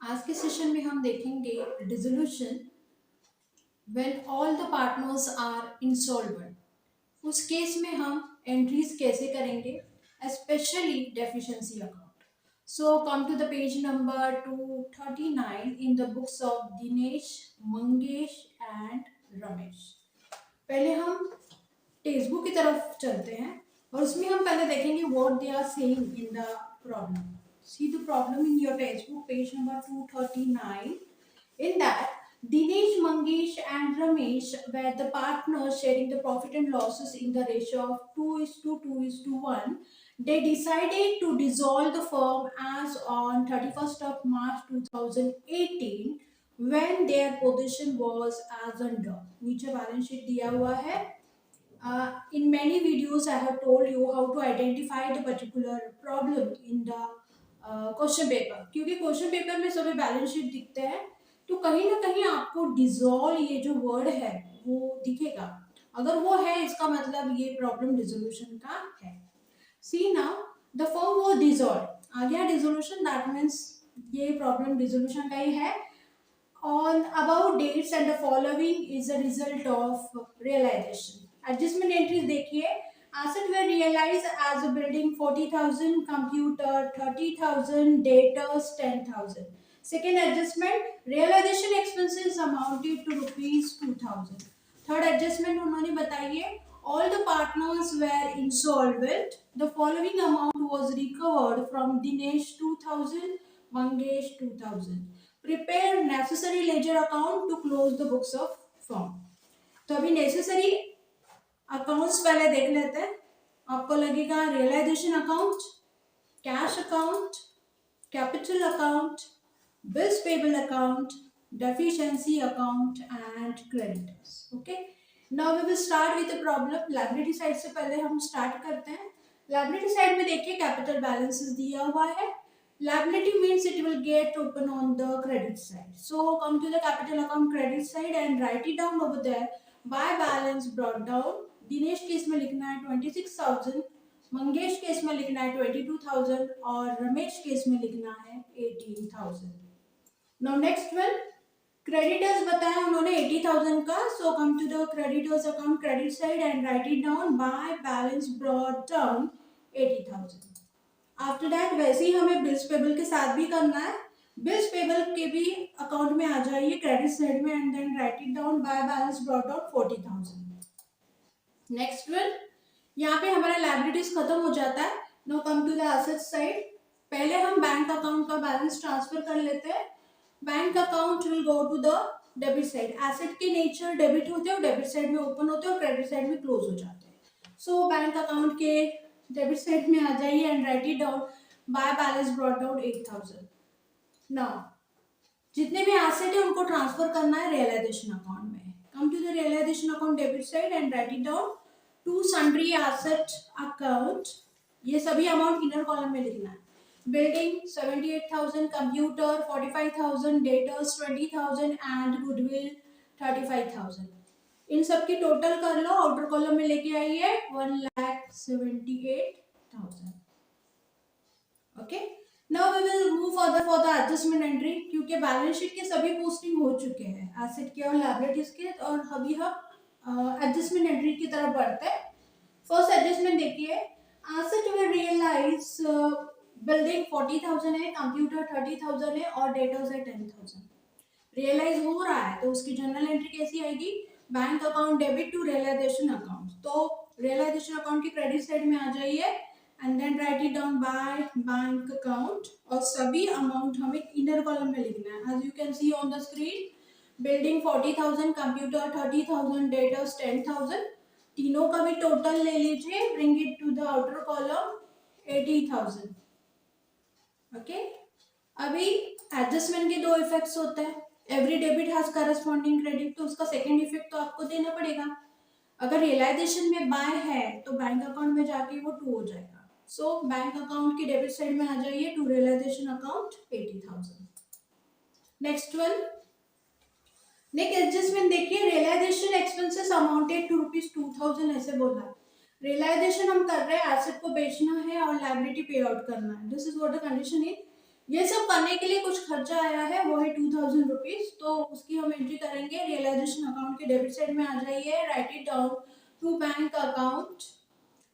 आज के सेशन में हम देखेंगे dissolution when all the partners are insolvent. उस केस में हम एंट्रीज कैसे करेंगे, specially deficiency account. So come to the page number 239 in the books of Dinesh, Mangesh and Ramesh. पहले हम टेक्स्ट बुक की तरफ चलते हैं और उसमें हम पहले देखेंगे what they are saying in the problem. See the problem in your textbook, page number 239. In that, Dinesh, Mangesh, and Ramesh were the partners sharing the profit and losses in the ratio of 2:1. They decided to dissolve the firm as on 31st of March 2018 when their position was as under. नीचे balance sheet दिया हुआ है. In many videos, I have told you how to identify the particular problem in the question paper, क्योंकि question paper में सभी balance sheet दिखते हैं तो कहीं ना कहीं आपको डिसॉल्व ये जो वर्ड है वो दिखेगा। अगर वो है इसका मतलब ये प्रॉब्लम डिसोल्यूशन का है। सी नाउ द फॉर्म वो डिसॉल्व आ गया, डिसोल्यूशन दैट मीन्स ये प्रॉब्लम डिसोल्यूशन का ही है। On above dates and the following is a result of realization. Adjustment entries देखिए, asset were realized as a building 40,000, computer 30,000, debtors 10,000. Second adjustment, realization expenses amounted to rupees 2,000. Third adjustment उन्होंने बताई है, all the partners were insolvent. The following amount was recovered from Dinesh 2,000, Mangesh 2,000. Prepare necessary ledger account to close the books of firm. तो अभी necessary accounts पहले देख लेते हैं। आपको लगेगा realization account, cash account, capital account, bills payable account, deficiency account and creditors. Okay, now we will start with the problem. Liability side से पहले हम स्टार्ट करते हैं। लायबिलिटी साइड में देखिए कैपिटल बैलेंसेस दिया हुआ है। Liability means it will get open on the credit side. So come to the capital account credit side and write it down over there. By balance brought down. Dinesh case में लिखना है 26,000, Mangesh case में लिखना है 22,000 और रमेश केस में लिखना है 18,000. Now next one, creditors बताया उन्होंने 80,000 का. So come to the creditors account credit side and write it down. By balance brought down 80,000. After that वैसे ही हमें बिल्स पेबल के साथ भी करना है। बिल्स पेबल के भी अकाउंट में आ जाइए क्रेडिट साइड में and then write it down. By balance brought out 40,000। Next one, यहाँ पे हमारा लायबिलिटीज खत्म हो जाता है। No come to the asset side. पहले हम बैंक अकाउंट का बैलेंस ट्रांसफर कर लेते हैं। Bank account will go to the debit side. Asset के नेचर डेबिट होते हैं और डेबिट साइड में ओपन होते हैं और क्रेडिट साइड में क्लोज हो जाते हैं। सो बैंक अकाउंट के डेबिट साइड में आ जाइए and write it down. By balance brought down 8,000। Now जितने भी एसेट है उनको ट्रांसफर करना है रियलाइजेशन अकाउंट में। Come to the realization account debit side and write it down to sundry asset account. ये सभी अमाउंट इनर कॉलम में लिखना है। Building 78,000, computer 45,000, debtors 20,000 and goodwill 35,000। इन सब की टोटल कर लो, आउटर कॉलम में लेके आइए 1,78,000। Okay, now we will move further for the adjustment entry. क्योंकि बैलेंस शीट के सभी पोस्टिंग हो चुके हैं एसेट के और लायबिलिटीज के, और अभी हम एडजस्टमेंट एंट्री की तरफ बढ़ते हैं। फर्स्ट एडजस्टमेंट देखिए, एसेट विल रियलाइज बिल्डिंग 40,000 है, कंप्यूटर 30,000 है और डेटर्स है 10,000। रियलाइज हो रहा है तो उसकी जनरल एंट्री कैसी आएगी? Bank account debit to realisation account. तो रियलाइजेशन अकाउंट की क्रेडिट साइड में आ जाइए and then write it down by bank account, और सभी अमाउंट हमें इनर कॉलम में लिखना है। As you can see on the screen, building 40,000, computer 30,000, debtors 10,000। तीनों का भी टोटल ले लीजिए, bring it to the outer column 80,000। Okay, अभी एडजस्टमेंट के दो इफेक्ट्स होते हैं। Every debit has corresponding credit, तो उसका सेकंड इफेक्ट तो आपको देना पड़ेगा। अगर रियलाइजेशन में बाय है तो बैंक अकाउंट में जाके वो 2 हो जाएगा। सो बैंक अकाउंट की डेबिट साइड में आ जाइए to realisation account 80,000। Next one, next adjustment देखिए, रियलाइजेशन एक्सपेंसेस अमाउंटेड टू ₹2,000 ऐसे बोला है। रियलाइजेशन हम कर रहे हैं, एसेट को बेचना है और लायबिलिटी पे आउट करना है। This is what the condition is. ये सब करने के लिए कुछ खर्चा आया है, वो है 2000 रुपीज। तो उसकी हम एंट्री करेंगे। रियलाइजेशन अकाउंट के डेबिट साइड में आ जाइए, write it down to bank account.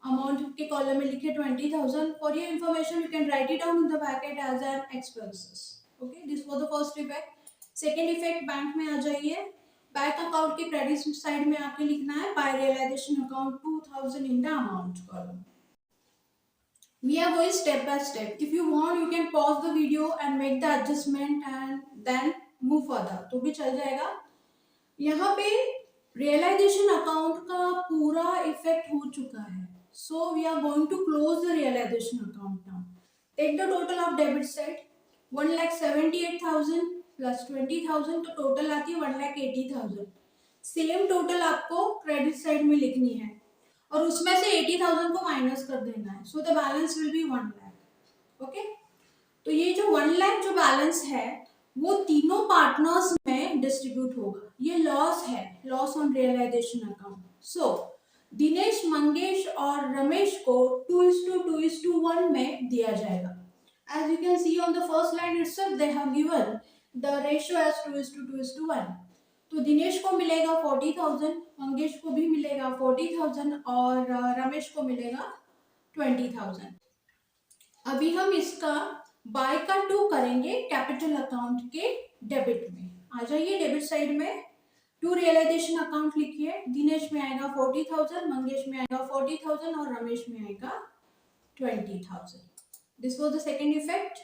Amount के कॉलम में लिखे 20,000। For your information you can write it down in the packet as an expenses. Okay, this was the first effect. Second effect, bank में आ जाइए। Bank account के credit side में आपके लिखना है by realisation account 2000 in the amount column. We are going step by step. If you want, you can pause the video and make the adjustment and then move further. तो भी चल जाएगा। यहाँ पे रियलाइजेशन अकाउंट का पूरा effect हो चुका है। So we are going to close the realization account now. Take the total of debit side 1,78,000 plus 20,000 तो टोटल आती है 1,80,000। सेम टोटल आपको क्रेडिट साइड में लिखनी है और उसमें से 80,000 को माइनस कर देना है। So the balance will be 1 lakh. Okay, तो ये जो 1 लाख जो बैलेंस है वो तीनों पार्टनर्स में डिस्ट्रीब्यूट होगा। ये लॉस है, loss on realisation account. So Dinesh, Mangesh और रमेश को 2:2:1 में दिया जाएगा। As you can see on the first line itself they have given the ratio as 2:2:1। तो दिनेश को मिलेगा 40,000, मंगेश को भी मिलेगा 40,000 और रमेश को मिलेगा 20,000। अभी हम इसका बाय का 2 करेंगे कैपिटल अकाउंट के डेबिट में। आ जाइए डेबिट साइड में, टू रियलाइजेशन अकाउंट लिखिए। दिनेश में आएगा 40,000, मंगेश में आएगा 40,000 और रमेश में आएगा 20,000। This was the second effect.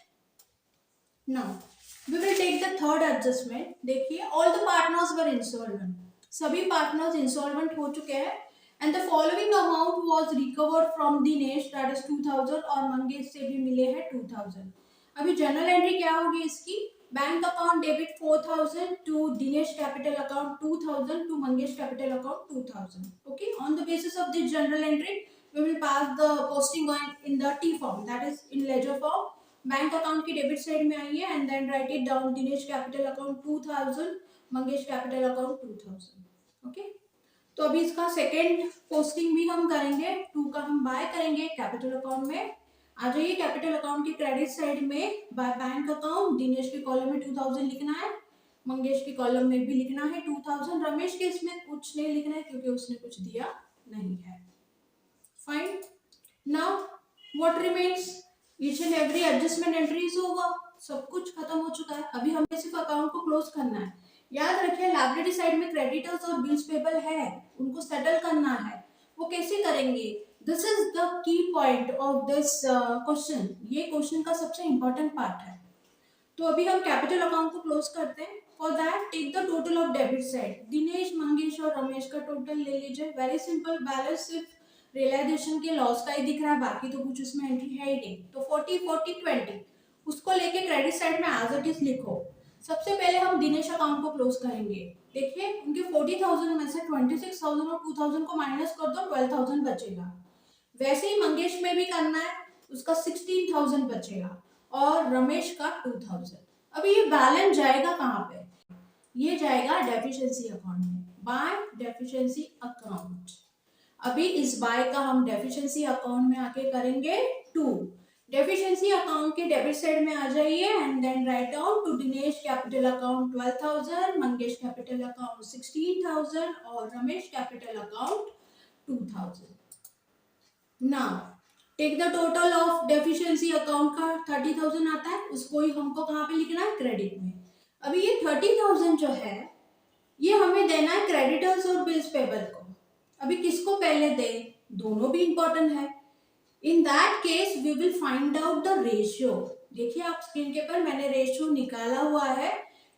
Now we will take the third adjustment। देखिए, all the partners were insolvent। सभी पार्टनर्स इंसॉल्वेंट हो चुके हैं and the following amount was recovered from Dinesh that is 2,000 और मंगेश से भी मिले हैं 2,000। अभी जनरल एंट्री क्या होगी इसकी? Bank account debit 4,000 to Dinesh capital account 2,000 to Mangesh capital account 2,000। Okay, on the basis of this journal entry we will pass the posting on in the T form, that is in ledger form। Bank account की debit side में आइए and then write it down Dinesh capital account 2,000, Mangesh capital account 2,000। Okay, तो अभी इसका second posting भी हम करेंगे। 2 का हम बाय करेंगे कैपिटल अकाउंट में। आ जाइए कैपिटल अकाउंट की क्रेडिट साइड में बाय बैंक अकाउंट। दिनेश के कॉलम में 2,000 लिखना है, मंगेश के कॉलम में भी लिखना है 2,000। रमेश के इसमें कुछ नहीं लिखना है क्योंकि उसने कुछ दिया नहीं है। Fine, now what remains? Each and every adjustment entries होगा, सब कुछ खत्म हो चुका है। अभी हमें सिर्फ अकाउंट को क्लोज करना है। याद रखिए लायबिलिटी साइड में क्रेडिटर्स और बिल्स पेबल है, उनको सेटल करना है। वो कैसे करेंगे? This is the key point of this question. ये क्वेश्चन का सबसे इंपॉर्टेंट पार्ट है। तो अभी हम कैपिटल अकाउंट को क्लोज करते हैं। For that take the total of debit side. Dinesh, Mangesh और रमेश का टोटल ले लीजिए। वेरी सिंपल, बैलेंस सिर्फ रियलाइजेशन के लॉस का ही दिख रहा है, बाकी तो कुछ उसमें एंट्री है ही नहीं। तो 40 40 20 उसको लेके क्रेडिट साइड में एज इट इज लिखो। सबसे पहले हम दिनेश अकाउंट को क्लोज करेंगे। देखिए उनके 40,000 में से 26,000 और 2,000 को माइनस कर दो, 12,000 बचेगा। वैसे ही मंगेश में भी करना है, उसका 16,000 बचेगा और रमेश का 2,000। अभी ये बैलेंस जाएगा कहाँ पे? ये जाएगा डेफिशिएंसी अकाउंट में, बाय डेफिशिएंसी अकाउंट। अभी इस बाय का हम डेफिशिएंसी अकाउंट में आके करेंगे 2। डेफिशिएंसी अकाउंट के डेबिट साइड में आ जाइए and then write down to Dinesh capital account 12,000, Mangesh capital account 16,000 और Ramesh capital account 2,000। Now take the total of deficiency account का 30,000 आता है, उसको ही हमको कहाँ पे लिखना है? क्रेडिट में। अभी ये 30,000 जो है ये हमें देना है क्रेडिटर्स और बिल्स पेबल को। अभी किसको पहले दें? दोनों भी इंपॉर्टेंट है। In that case we will find out the ratio. देखिए आप स्क्रीन के पर मैंने रेशियो निकाला हुआ है।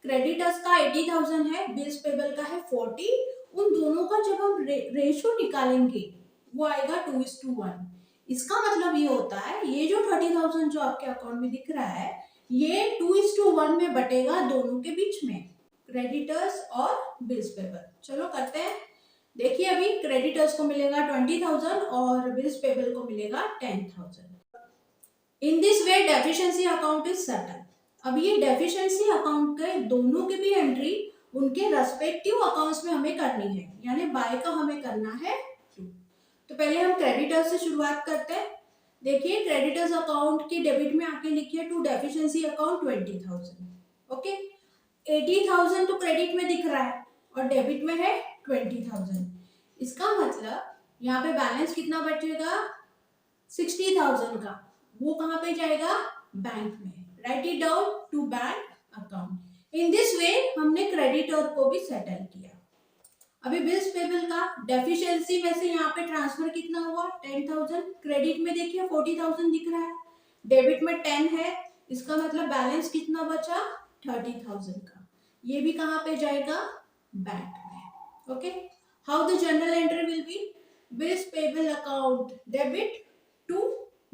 क्रेडिटर्स का 80,000 है, बिल्स पेबल का है 40। उन दोनों का जब हम रेशियो निकालेंगे वो आएगा 2:1। इसका मतलब ये होता है ये जो 30,000 जो आपके अकाउंट में दिख रहा है ये 2:1 में बटेगा दोनों के बीच में, क्रेडिटर्स और बिल्स पेबल। चलो करते हैं। देखिए अभी क्रेडिटर्स को मिलेगा 20,000 और बिल्स पेबल को मिलेगा 10,000। इन this way deficiency account is settle. अब ये डेफिशिएंसी अकाउंट के दोनों की भी एंट्री उनके रेस्पेक्टिव अकाउंट्स में हमें करनी है, यानी बाय का हमें करना है 2। तो पहले हम क्रेडिटर्स से शुरुआत करते हैं। देखिए क्रेडिटर्स अकाउंट के डेबिट में आके लिखिए टू डेफिशिएंसी अकाउंट 20,000। ओके, 80,000 तो क्रेडिट में दिख रहा है और डेबिट में है 20,000। इसका मतलब यहाँ पे बैलेंस कितना बचेगा, 60,000 का। वो कहाँ पे जाएगा, बैंक में। Write it down to bank account. In this way हमने क्रेडिटर को भी सेटल किया। अभी बिल्स पेबल का डेफिशिएंसी में से यहाँ पे ट्रांसफर कितना हुआ, 10,000। क्रेडिट में देखिए 40,000 दिख रहा है, डेबिट में 10 है, इसका मतलब बैलेंस कितना बचा, 30,000 का। ये भी कहाँ पे जाएगा, बैंक में। Okay, how the journal entry will be, bills payable account debit to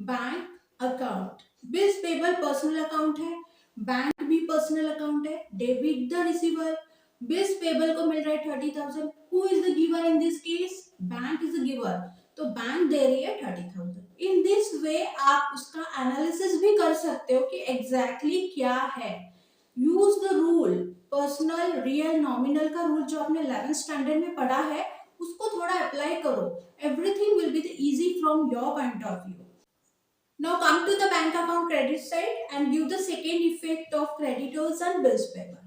bank account. Bills payable personal account है, बैंक भी पर्सनल अकाउंट है, debit the receiver. Bills payable को मिल रहा है 30,000। Who is the giver in this case, bank is the giver, तो bank दे रही है 30,000। इन दिस वे आप उसका एनालिसिस भी कर सकते हो कि एग्जैक्टली क्या है। Use the rule, personal real nominal का रूल जो आपने 11th स्टैंडर्ड में पढ़ा है, उसको थोड़ा अप्लाई करो। Everything will be the easy from your point of view. Now come to the bank account credit side and give the second effect of creditors and bills payable.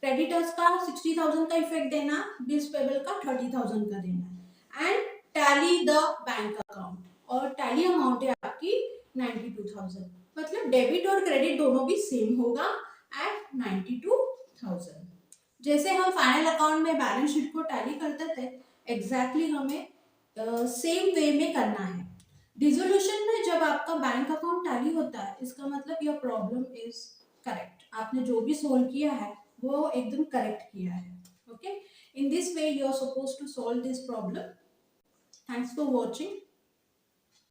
Creditors का 60,000 का effect देना, bills payable का 30,000 का देना, and tally the bank account, और tally amount है आपकी 92,000। मतलब डेबिट और क्रेडिट दोनों भी सेम होगा एट 92,000। जैसे हम फाइनल अकाउंट में बैलेंस शीट को टैली करते थे, एग्जैक्टली हमें सेम वे में करना है। डिसोल्यूशन में जब आपका बैंक अकाउंट टैली होता है, इसका मतलब योर प्रॉब्लम इज करेक्ट, आपने जो भी सोल्व किया है वो एकदम करेक्ट किया है। Okay, in this way you are suppose to solve this problem. Thanks for watching.